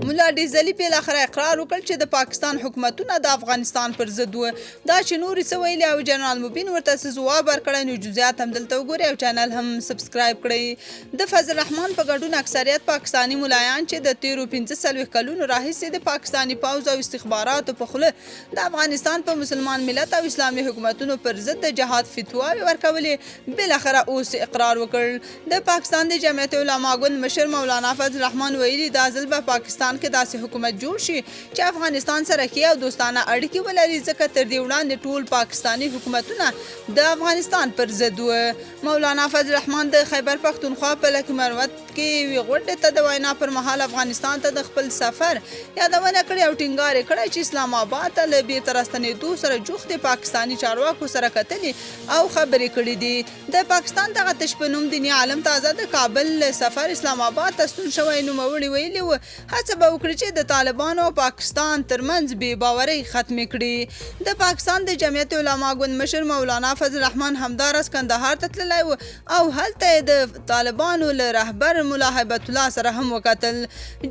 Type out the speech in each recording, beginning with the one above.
مولا ډیزلي بالاخره اقرار وکړ چې د پاکستان حکومتونه د افغانستان پر ضد و. دا چې نورې څه ویلي او جنرال مبین ورته څه ځواب ورکړی، نو جزئیات هم دلته وګورئ او چینل هم سبسکرایب کړئ. د فضل الرحمن په ګډون اکثریت پاکستاني ملایان چې د تیرو 45 کلونو راهیسې د پاکستاني پوځ او استخباراتو په خوله د افغانستان په مسلمان ملت او اسلامي حکومتونو پر ضد د جهاد فتواوې ورکولې، بالاخره اوس اقرار وکړ. د پاکستان د جمعیت علما ګوند مشر مولانا فضل الرحمن ویلي دا ځل به پاکستان کې داسې حکومت جوړ شي چې افغانستان سره ښې او دوستانه اړیکې ولري، ځکه تر دې وړاندې ټول پاکستاني حکومتونه د افغانستان پر ضد و. مولانا فضل الرحمن د خیبر پښتونخوا په لکه مروت کې یوې غونډې ته د وینا پر مهال افغانستان ته د خپل سفر یادونه کړې او ټینګار یې کړی چې اسلام آباد ته له بیرته راستنېدو سره جوختې پاکستاني چارواکو سره کتلې او خبرې کړې دي. د پاکستان دغه تش په نوم دیني عالم تازه د کابل سفر اسلام آباد ته ستون شوی، نوموړي ویلي و هڅه به وکړي چې د طالبانو او پاکستان ترمنځ بې باورۍ ختمې کړي. د پاکستان د جمعیت علما ګوند مشر مولانا فضل الرحمن همداراز کندهار ته تللی و او هلته یې د طالبانو له رهبر ملا هیبت الله سره هم وکتل.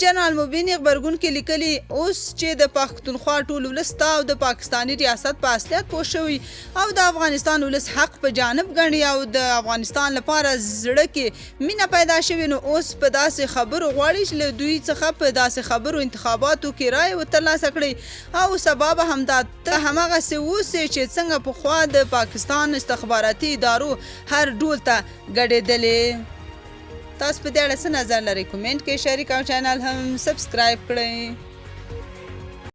جنرال مبین غبرګون کې لیکلي اوس چې د پښتونخوا ټول ولس ته او د پاکستاني ریاست په اصلیت پوه شوي او د افغانستان ولس حق په جانب ګڼي او د افغانستان لپاره زړه کې مینه پیدا شوې، نو اوس په داسې خبرو غواړي چې له دوی څخه په داسې خبرو انتخاباتو کې رایې وترلاسه کړي او سبب همدا ته هماغسې اوسې چې څنګه پخوا د پاکستان استخباراتي ادارو هر ډول ته ګډېدلې. تاسو په دې اړه څه نظر لرئ؟ کومنټ کې شریک او چینل هم سبسکرایب کړئ.